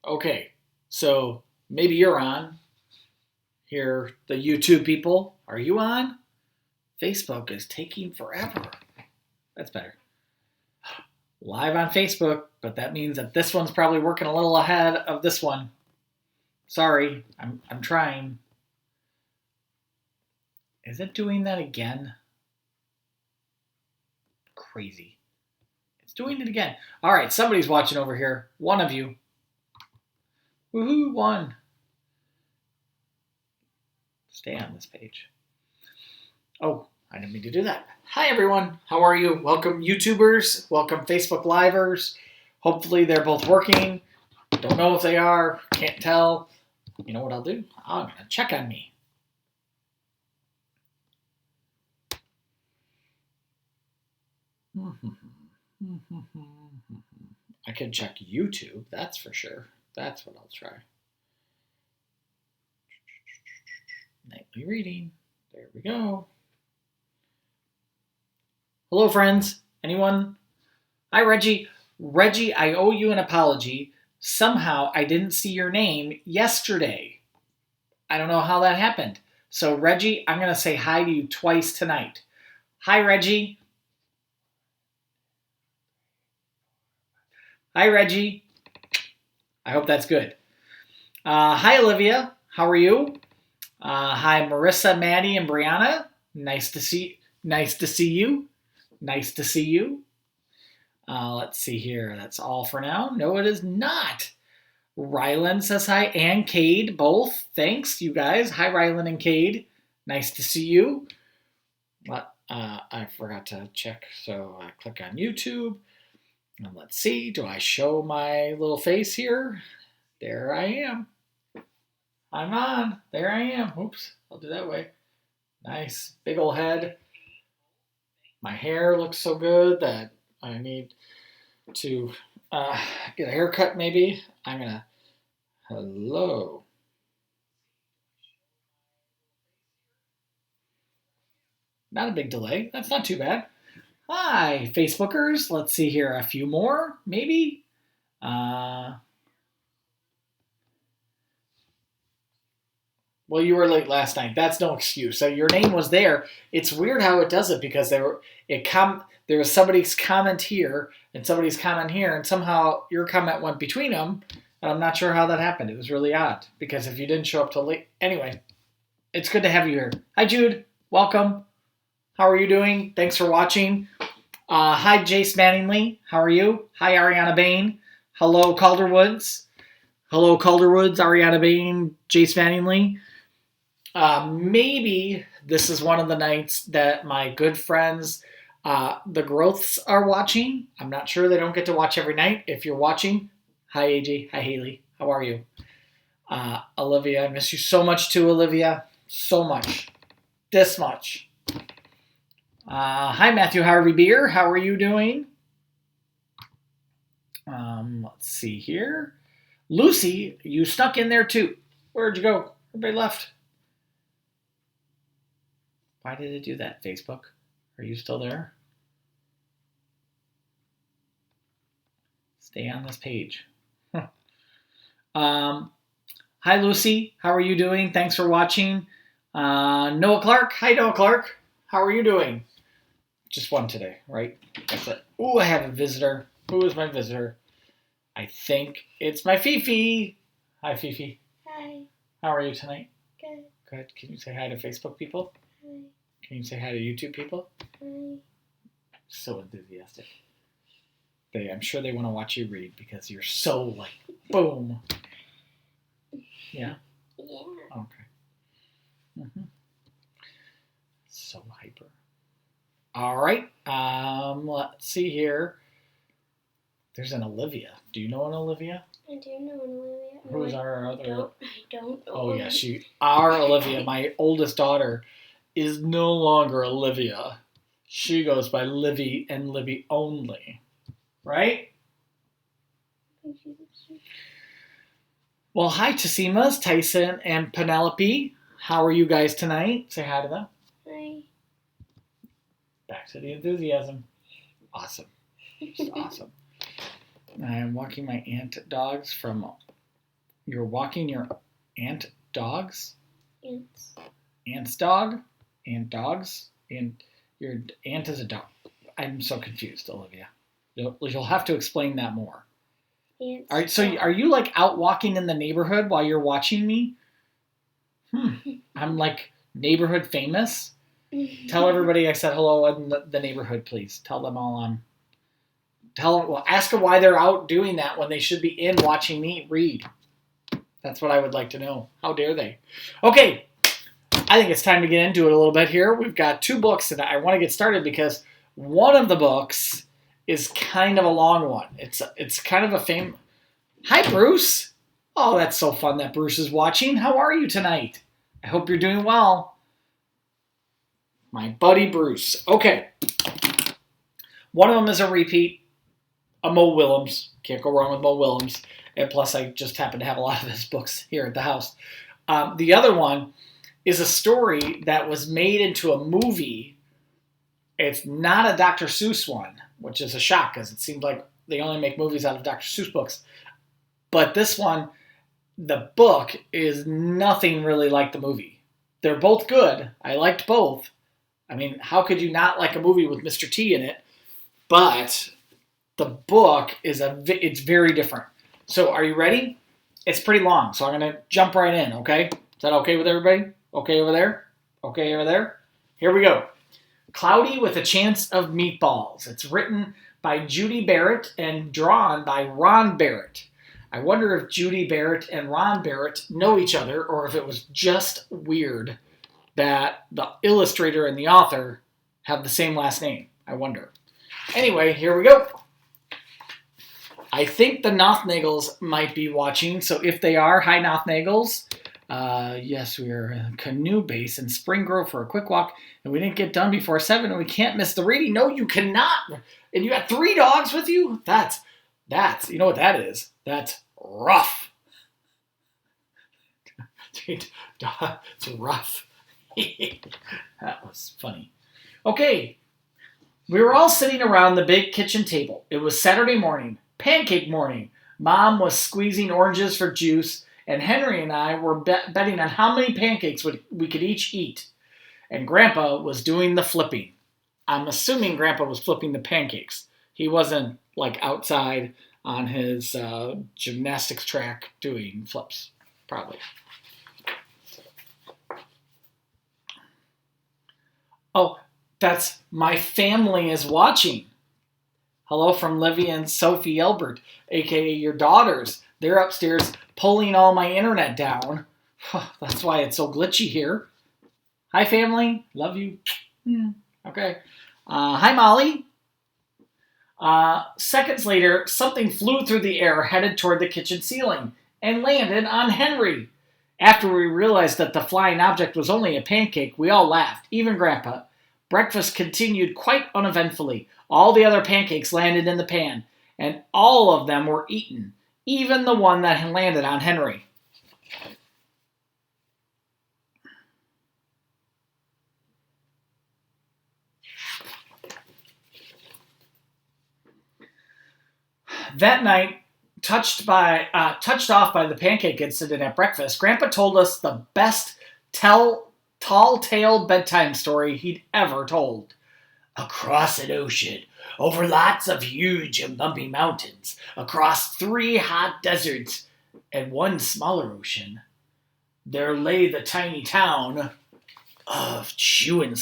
Okay, so maybe you're on. Here, the YouTube people. Are you on? Facebook is taking forever. That's better. Live on Facebook, but that means that this one's probably working a little ahead of this one. Sorry, I'm trying. Is it doing that again? Crazy. It's doing it again. All right, somebody's watching over here. One of you. Woohoo, one. Stay on this page. Oh, I didn't mean to do that. Hi, everyone. How are you? Welcome, YouTubers. Welcome, Facebook Livers. Hopefully, they're both working. Don't know if they are. Can't tell. You know what I'll do? I'm going to check on me. I could check YouTube, that's for sure. That's what I'll try. Nightly reading. There we go. Hello, friends. Anyone? Hi, Reggie. Reggie, I owe you an apology. Somehow I didn't see your name yesterday. I don't know how that happened. So, Reggie, I'm going to say hi to you twice tonight. Hi, Reggie. Hi, Reggie. I hope that's good. Hi, Olivia. How are you? Hi, Marissa, Maddie, and Brianna. Nice to see you. Nice to see you. Let's see here. That's all for now. No, it is not. Rylan says hi, and Cade, both. Thanks, you guys. Hi, Rylan and Cade. Nice to see you. I forgot to check, so I click on YouTube. And let's see. Do I show my little face here? There I am. I'm on. There I am. Oops, I'll do that way. Nice. Big ol' head. My hair looks so good that I need to get a haircut maybe. I'm going to... Hello. Not a big delay. That's not too bad. Hi, Facebookers. Let's see here. A few more, maybe? Well, you were late last night. That's no excuse. So your name was there. It's weird how it does it because there was somebody's comment here and somebody's comment here, and somehow your comment went between them. And I'm not sure how that happened. It was really odd because if you didn't show up till late, anyway, it's good to have you here. Hi, Jude. Welcome. How are you doing? Thanks for watching. Hi, Jace Manningly. How are you? Hi, Ariana Bain. Hello, Calderwoods. Hello, Calderwoods, Ariana Bain, Jace Manningly. Maybe this is one of the nights that my good friends, the Growths, are watching. I'm not sure. They don't get to watch every night. If you're watching, hi, AJ. Hi, Haley. How are you? Olivia, I miss you so much too, Olivia. So much. This much. Hi, Matthew Harvey Beer. How are you doing? Let's see here. Lucy, you snuck in there too. Where'd you go? Everybody left. Why did it do that, Facebook? Are you still there? Stay on this page. Hi, Lucy. How are you doing? Thanks for watching. Noah Clark. Hi, Noah Clark. How are you doing? Just one today, right? That's it. Ooh, I have a visitor. Who is my visitor? I think it's my Fifi. Hi, Fifi. Hi. How are you tonight? Good. Good. Can you say hi to Facebook people? Hi. Can you say hi to YouTube people? Hi. So enthusiastic. I'm sure they want to watch you read because you're so like, boom. Yeah? Yeah. Okay. Mm-hmm. So hyper. All right. Let's see here. There's an Olivia. Do you know an Olivia? I do know an Olivia. Who's our other? I don't know. Oh yeah, our Olivia, my oldest daughter, is no longer Olivia. She goes by Livy and Livy only. Right? Well, hi Tasimas, Tyson, and Penelope. How are you guys tonight? Say hi to them. Hi. Back to the enthusiasm. Awesome. Just awesome. I am walking my aunt dogs from You're walking your aunt dogs? Ants. Aunt's dog? Aunt dogs? And your aunt is a dog. I'm so confused, Olivia. You'll have to explain that more. Ants. Are you like out walking in the neighborhood while you're watching me? I'm like neighborhood famous. Tell everybody I said hello in the neighborhood, please. Tell them all ask them why they're out doing that when they should be in watching me read. That's what I would like to know. How dare they? Okay, I think it's time to get into it a little bit here. We've got 2 books that I want to get started because one of the books is kind of a long one. It's kind of a famous. Hi, Bruce. Oh, that's so fun that Bruce is watching. How are you tonight? I hope you're doing well. My buddy Bruce. Okay. One of them is a repeat. Mo Willems. Can't go wrong with Mo Willems. And plus, I just happen to have a lot of his books here at the house. The other one is a story that was made into a movie. It's not a Dr. Seuss one, which is a shock because it seems like they only make movies out of Dr. Seuss books. But this one, the book is nothing really like the movie. They're both good. I liked both. I mean, how could you not like a movie with Mr. T in it? But the book it's very different. So are you ready? It's pretty long, so I'm going to jump right in, okay? Is that okay with everybody? Okay over there? Okay over there? Here we go. Cloudy with a Chance of Meatballs. It's written by Judy Barrett and drawn by Ron Barrett. I wonder if Judy Barrett and Ron Barrett know each other or if it was just weird that the illustrator and the author have the same last name. I wonder. Anyway, here we go. I think the Nothnagels might be watching, so if they are, hi Nothnagels. Yes, we are in a canoe base in Spring Grove for a quick walk, and we didn't get done before 7, and we can't miss the reading. No, you cannot. And you got 3 dogs with you? That's, you know what that is? That's rough. It's rough. That was funny. Okay, we were all sitting around the big kitchen table. It was Saturday morning, pancake morning. Mom was squeezing oranges for juice, and Henry and I were betting on how many pancakes we could each eat. And Grandpa was doing the flipping. I'm assuming Grandpa was flipping the pancakes. He wasn't like outside on his gymnastics track doing flips, probably. Oh, that's my family is watching. Hello from Livy and Sophie Elbert, aka your daughters. They're upstairs pulling all my internet down. That's why it's so glitchy here. Hi, family. Love you. Okay. Hi, Molly. Seconds later, something flew through the air headed toward the kitchen ceiling and landed on Henry. After we realized that the flying object was only a pancake, we all laughed, even Grandpa. Breakfast continued quite uneventfully. All the other pancakes landed in the pan, and all of them were eaten, even the one that had landed on Henry. That night, touched off by the pancake incident at breakfast, Grandpa told us the best tall-tale bedtime story he'd ever told. Across an ocean, over lots of huge and bumpy mountains, across 3 hot deserts and 1 smaller ocean, there lay the tiny town of Chewin'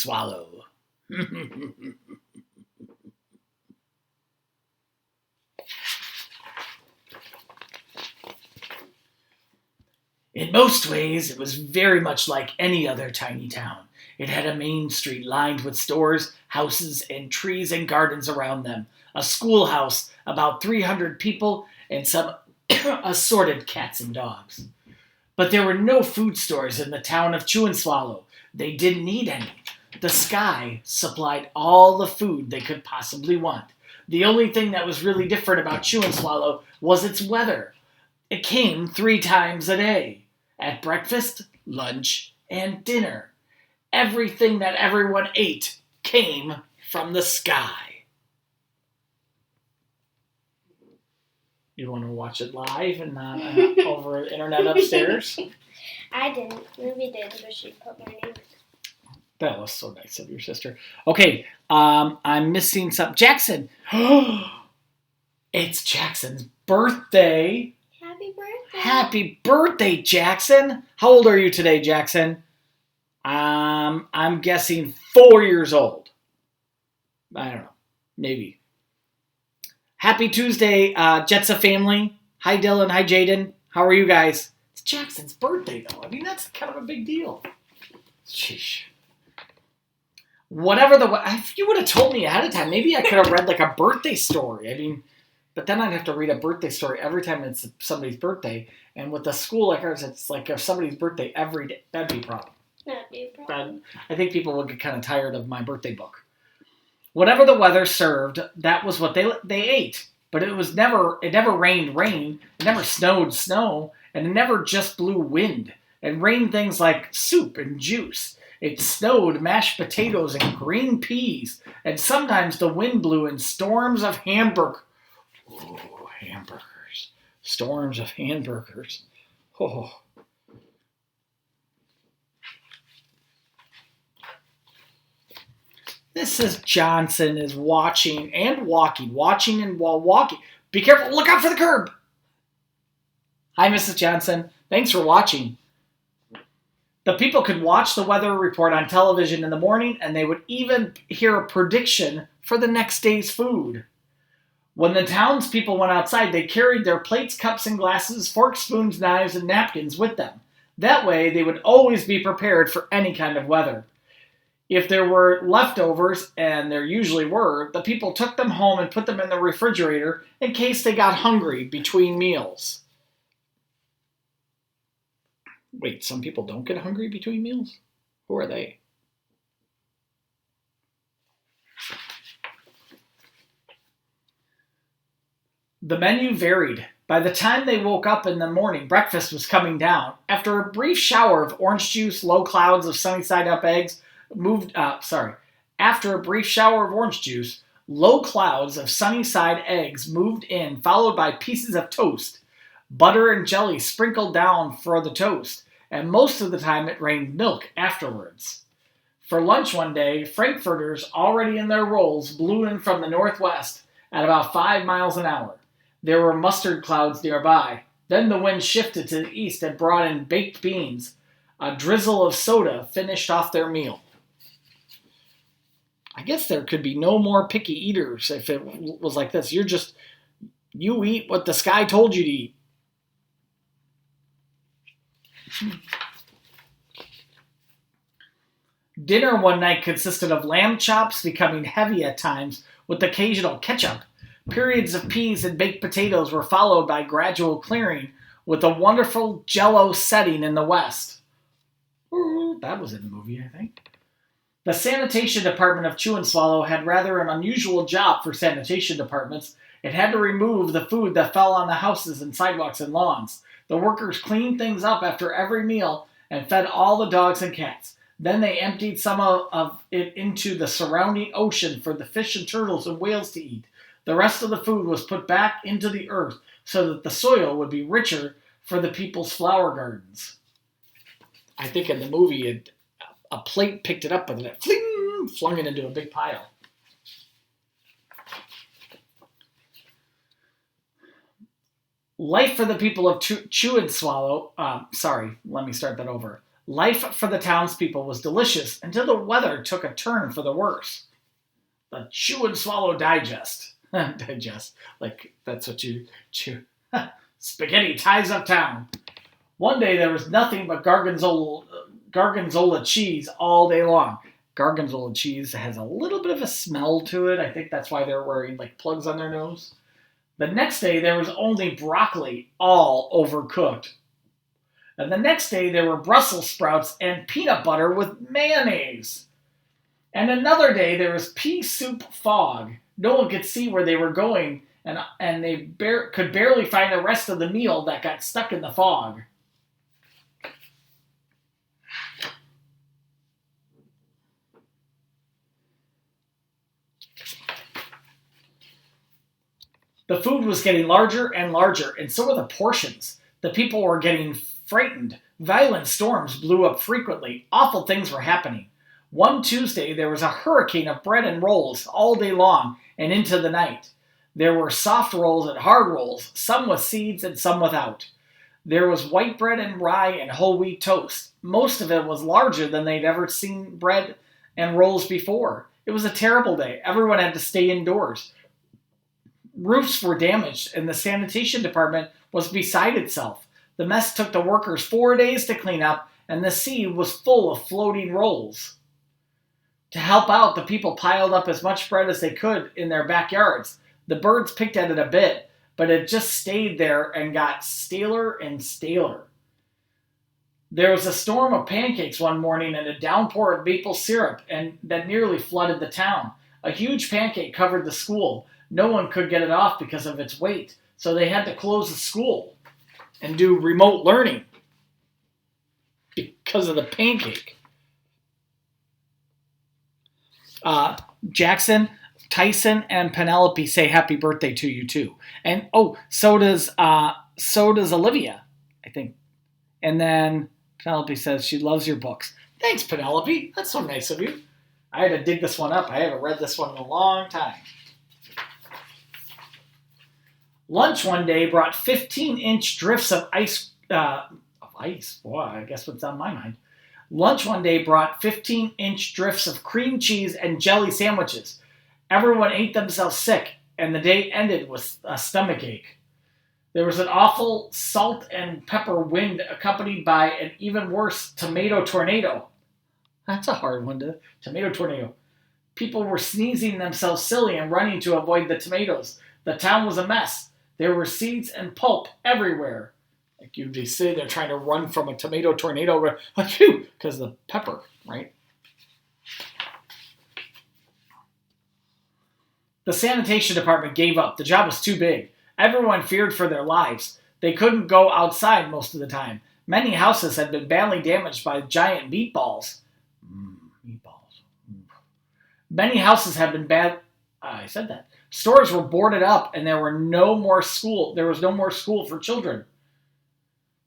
In most ways, it was very much like any other tiny town. It had a main street lined with stores, houses, and trees and gardens around them, a schoolhouse, about 300 people, and some assorted cats and dogs. But there were no food stores in the town of Chewin'. They didn't need any. The sky supplied all the food they could possibly want. The only thing that was really different about Chewin' was its weather. It came 3 times a day, at breakfast, lunch, and dinner. Everything that everyone ate came from the sky. You want to watch it live and not over the internet upstairs? I didn't. Ruby did, but she put my name in. That was so nice of your sister. Okay, I'm missing some. Jackson. It's Jackson's birthday. Happy birthday. Happy birthday, Jackson. How old are you today, Jackson? I'm guessing 4 years old. I don't know. Maybe. Happy Tuesday, Jetsa family. Hi, Dylan. Hi, Jaden. How are you guys? It's Jackson's birthday, though. I mean, that's kind of a big deal. Sheesh. If you would have told me ahead of time, maybe I could have read like a birthday story. I mean, but then I'd have to read a birthday story every time it's somebody's birthday. And with a school like ours, it's like somebody's birthday every day. That'd be a problem. That'd be a problem. I think people would get kind of tired of my birthday book. Whatever the weather served, that was what they ate. But it never rained rain, it never snowed snow, and it never just blew wind. It rained things like soup and juice. It snowed mashed potatoes and green peas, and sometimes the wind blew in storms of hamburgers. Oh, hamburgers. Storms of hamburgers. Oh. Mrs. Johnson is watching and walking while walking. Be careful, look out for the curb. Hi, Mrs. Johnson. Thanks for watching. The people could watch the weather report on television in the morning, and they would even hear a prediction for the next day's food. When the townspeople went outside, they carried their plates, cups, and glasses, forks, spoons, knives, and napkins with them. That way, they would always be prepared for any kind of weather. If there were leftovers, and there usually were, the people took them home and put them in the refrigerator in case they got hungry between meals. Wait, some people don't get hungry between meals? Who are they? The menu varied. By the time they woke up in the morning, breakfast was coming down. After a brief shower of orange juice, low clouds of sunny side up eggs After a brief shower of orange juice, low clouds of sunny side eggs moved in, followed by pieces of toast. Butter and jelly sprinkled down for the toast, and most of the time it rained milk afterwards. For lunch one day, Frankfurters, already in their rolls, blew in from the northwest at about 5 miles an hour. There were mustard clouds nearby. Then the wind shifted to the east and brought in baked beans. A drizzle of soda finished off their meal. I guess there could be no more picky eaters if it was like this. You eat what the sky told you to eat. Dinner one night consisted of lamb chops becoming heavy at times with occasional ketchup. Periods of peas and baked potatoes were followed by gradual clearing with a wonderful jello setting in the west. That was in the movie, I think. The sanitation department of Chew and Swallow had rather an unusual job for sanitation departments. It had to remove the food that fell on the houses and sidewalks and lawns. The workers cleaned things up after every meal and fed all the dogs and cats. Then they emptied some of it into the surrounding ocean for the fish and turtles and whales to eat. The rest of the food was put back into the earth so that the soil would be richer for the people's flower gardens. I think in the movie, a plate picked it up and it flung it into a big pile. Life for the people of Chew and Swallow, let me start that over. Life for the townspeople was delicious until the weather took a turn for the worse. The Chew and Swallow Digest. Digest, like that's what you chew. Spaghetti ties up town. One day there was nothing but Gorgonzola cheese all day long. Gorgonzola cheese has a little bit of a smell to it. I think that's why they're wearing like plugs on their nose. The next day there was only broccoli, all overcooked. And the next day there were Brussels sprouts and peanut butter with mayonnaise. And another day there was pea soup fog. No one could see where they were going, and they could barely find the rest of the meal that got stuck in the fog. The food was getting larger and larger, and so were the portions. The people were getting frightened. Violent storms blew up frequently. Awful things were happening. One Tuesday, there was a hurricane of bread and rolls all day long and into the night. There were soft rolls and hard rolls, some with seeds and some without. There was white bread and rye and whole wheat toast. Most of it was larger than they'd ever seen bread and rolls before. It was a terrible day. Everyone had to stay indoors. Roofs were damaged, and the sanitation department was beside itself. The mess took the workers 4 days to clean up, and the sea was full of floating rolls. To help out, the people piled up as much bread as they could in their backyards. The birds picked at it a bit, but it just stayed there and got staler and staler. There was a storm of pancakes one morning and a downpour of maple syrup that nearly flooded the town. A huge pancake covered the school. No one could get it off because of its weight, so they had to close the school and do remote learning because of the pancake. Jackson, Tyson, and Penelope say happy birthday to you too, and so does Olivia, I think. And then Penelope says she loves your books. Thanks, Penelope. That's so nice of you. I had to dig this one up. I haven't read this one in a long time. Lunch one day brought 15-inch drifts of ice. Boy, I guess what's on my mind. Lunch one day brought 15-inch drifts of cream cheese and jelly sandwiches. Everyone ate themselves sick, and the day ended with a stomachache. There was an awful salt and pepper wind accompanied by an even worse tomato tornado. That's a hard one to... Tomato tornado. People were sneezing themselves silly and running to avoid the tomatoes. The town was a mess. There were seeds and pulp everywhere. Like you'd be sitting there trying to run from a tomato tornado because the pepper, right? The sanitation department gave up. The job was too big. Everyone feared for their lives. They couldn't go outside most of the time. Many houses had been badly damaged by giant meatballs. Meatballs. Many houses had been bad. I said that. Stores were boarded up, and there was no more school for children.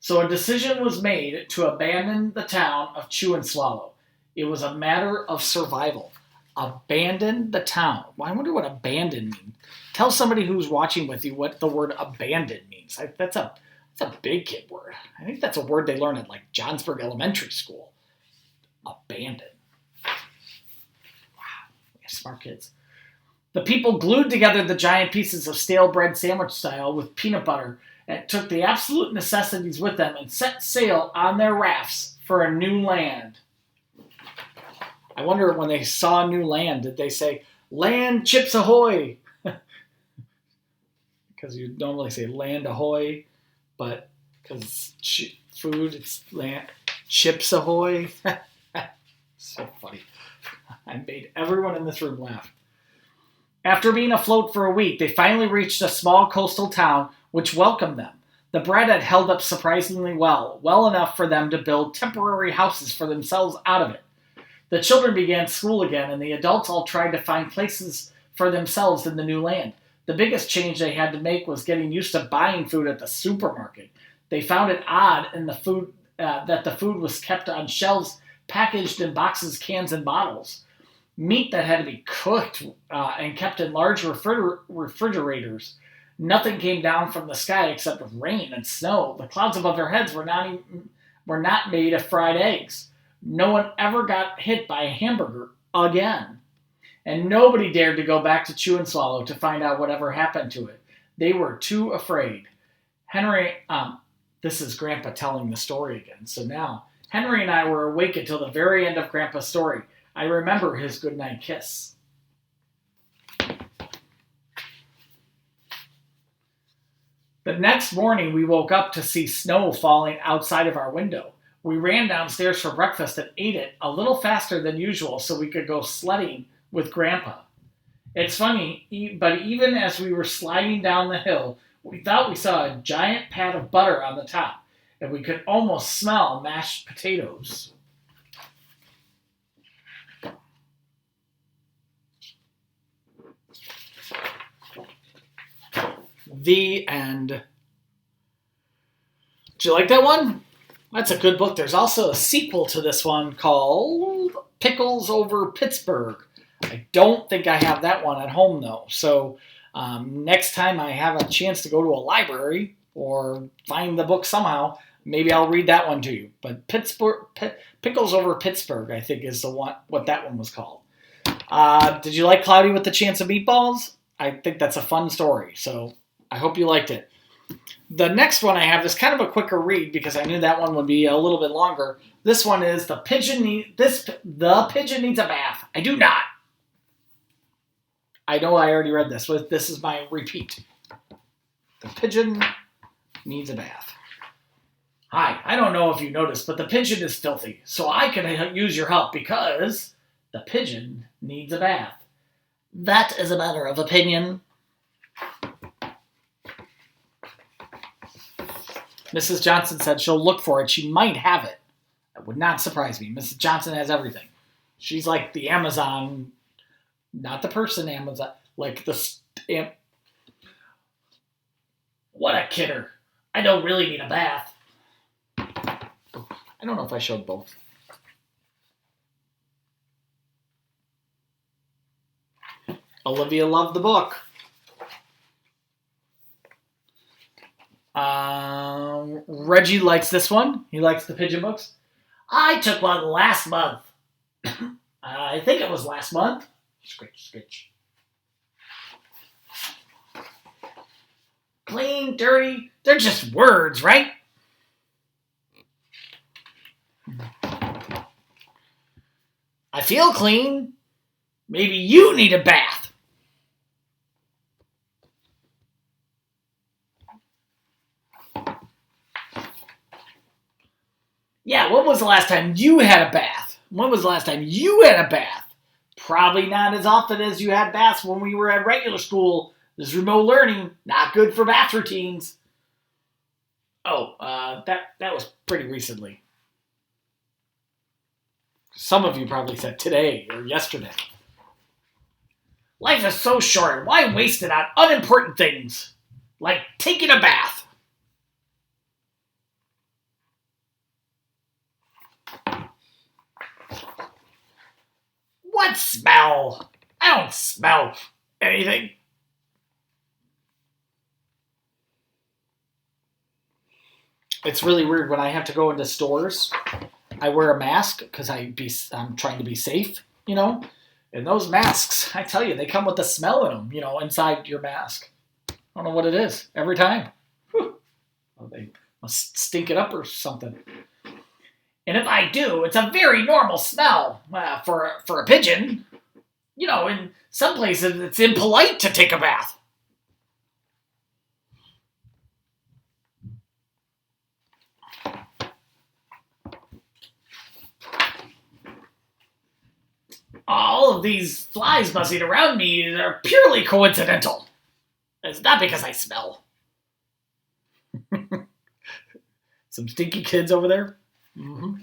So a decision was made to abandon the town of Chew and Swallow. It was a matter of survival. Abandon the town. Well, I wonder what abandon means. Tell somebody who's watching with you what the word abandon means. That's a big kid word. I think that's a word they learn at like Johnsburg Elementary School. Abandon. Wow, we have smart kids. The people glued together the giant pieces of stale bread sandwich style with peanut butter and took the absolute necessities with them and set sail on their rafts for a new land. I wonder when they saw new land, did they say, "Land chips ahoy"? Because you normally say "land ahoy," but because food, it's land chips ahoy. So funny. I made everyone in this room laugh. After being afloat for a week, they finally reached a small coastal town which welcomed them. The bread had held up surprisingly well enough for them to build temporary houses for themselves out of it. The children began school again, and the adults all tried to find places for themselves in the new land. The biggest change they had to make was getting used to buying food at the supermarket. They found it odd that the food was kept on shelves, packaged in boxes, cans, and bottles. Meat that had to be cooked and kept in large refrigerators. Nothing came down from the sky except rain and snow. The clouds above their heads were not made of fried eggs. No one ever got hit by a hamburger again. And nobody dared to go back to Chew and Swallow to find out whatever happened to it. They were too afraid. This is Grandpa telling the story again. So now, Henry and I were awake until the very end of Grandpa's story. I remember his goodnight kiss. The next morning, we woke up to see snow falling outside of our window. We ran downstairs for breakfast and ate it a little faster than usual so we could go sledding with Grandpa. It's funny, but even as we were sliding down the hill, we thought we saw a giant pat of butter on the top, and we could almost smell mashed potatoes. The end. Did you like that one? That's a good book. There's also a sequel to this one called Pickles Over Pittsburgh. I don't think I have that one at home, though. So next time I have a chance to go to a library or find the book somehow, maybe I'll read that one to you. But Pickles Over Pittsburgh, I think, is the one. What that one was called. Did you like Cloudy with the Chance of Meatballs? I think that's a fun story. So I hope you liked it. The next one I have is kind of a quicker read because I knew that one would be a little bit longer. This one is The Pigeon Needs a Bath. I do not. I know I already read this, but this is my repeat. The Pigeon Needs a Bath. Hi, I don't know if you noticed, but the pigeon is filthy, so I can use your help because the pigeon needs a bath. That is a matter of opinion. Mrs. Johnson said she'll look for it. She might have it. That would not surprise me. Mrs. Johnson has everything. She's like the Amazon, not the person Amazon, like the stamp. What a kidder. I don't really need a bath. I don't know if I showed both. Olivia loved the book. Reggie likes this one. He likes the pigeon books. I took one last month. I think it was last month. Scritch, scritch. Clean, dirty. They're just words, right? I feel clean. Maybe you need a bath. Yeah, when was the last time you had a bath? When was the last time you had a bath? Probably not as often as you had baths when we were at regular school. This remote learning, not good for bath routines. Oh, that was pretty recently. Some of you probably said today or yesterday. Life is so short. Why waste it on unimportant things? Like taking a bath. What smell? I don't smell anything. It's really weird when I have to go into stores. I wear a mask because I'm trying to be safe, you know. And those masks, I tell you, they come with the smell in them, you know, inside your mask. I don't know what it is every time. Whew. Well, they must stink it up or something. And if I do, it's a very normal smell for a pigeon. You know, in some places it's impolite to take a bath. All of these flies buzzing around me are purely coincidental. It's not because I smell. Some stinky kids over there. Mm-hmm.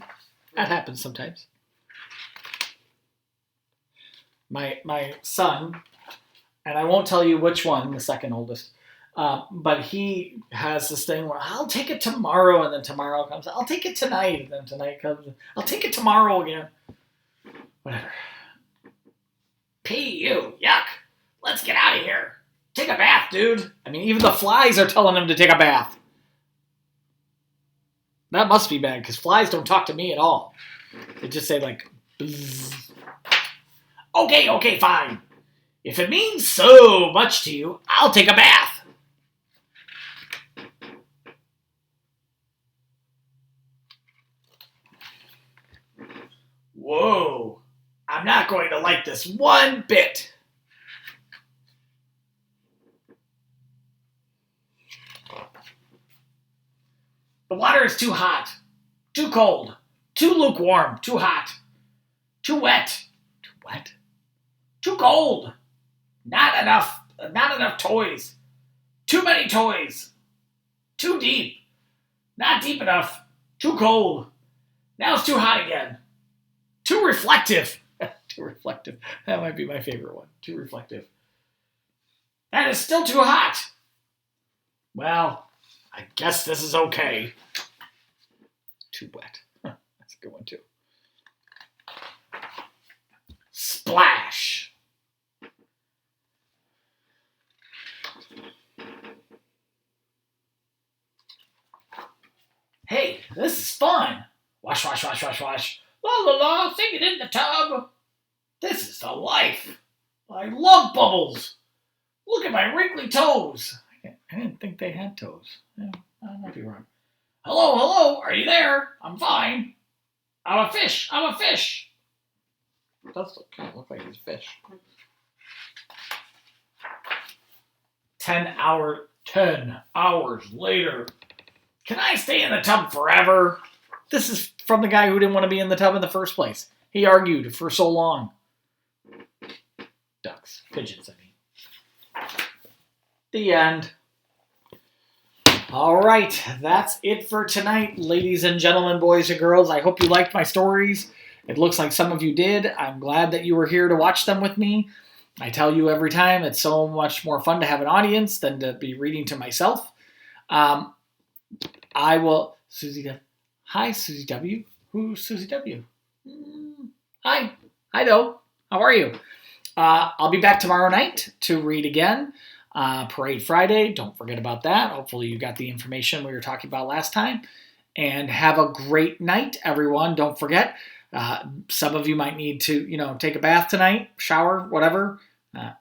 That happens sometimes. My son, and I won't tell you which one, the second oldest, but he has this thing where I'll take it tomorrow, and then tomorrow comes. I'll take it tonight, and then tonight comes. I'll take it tomorrow again. Whatever. P.U. Yuck. Let's get out of here. Take a bath, dude. I mean, even the flies are telling him to take a bath. That must be bad, because flies don't talk to me at all. They just say, like, bzz. Okay, fine. If it means so much to you, I'll take a bath. Whoa. I'm not going to like this one bit. The water is too hot, too cold, too lukewarm, too hot, too wet, too cold. Not enough toys. Too many toys. Too deep. Not deep enough. Too cold. Now it's too hot again. Too reflective. Too reflective. That might be my favorite one. Too reflective. That is still too hot. Well, I guess this is okay. Too wet. That's a good one, too. Splash. Hey, this is fun. Wash, wash, wash, wash, wash. La la la, sing it in the tub. This is the life. I love bubbles. Look at my wrinkly toes. I didn't think they had toes. Yeah, I might be wrong. Hello, hello, are you there? I'm fine. I'm a fish. I'm a fish. It does kind of look like he's a fish. 10 hours later. Can I stay in the tub forever? This is from the guy who didn't want to be in the tub in the first place. He argued for so long. Ducks. Pigeons, I mean. The end. All right, that's it for tonight, ladies and gentlemen, boys and girls. I hope you liked my stories. It looks like some of you did. I'm glad that you were here to watch them with me. I tell you every time, it's so much more fun to have an audience than to be reading to myself. I will... Susie W. Hi, Susie W. Who's Susie W? Hi. Hi, though. How are you? I'll be back tomorrow night to read again. Parade Friday. Don't forget about that. Hopefully you got the information we were talking about last time. And have a great night, everyone. Don't forget, some of you might need to, take a bath tonight, shower, whatever.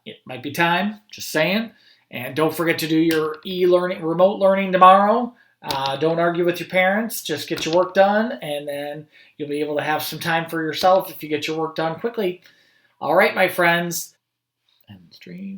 It might be time. Just saying. And don't forget to do your e-learning, remote learning tomorrow. Don't argue with your parents. Just get your work done, and then you'll be able to have some time for yourself if you get your work done quickly. All right, my friends. End stream.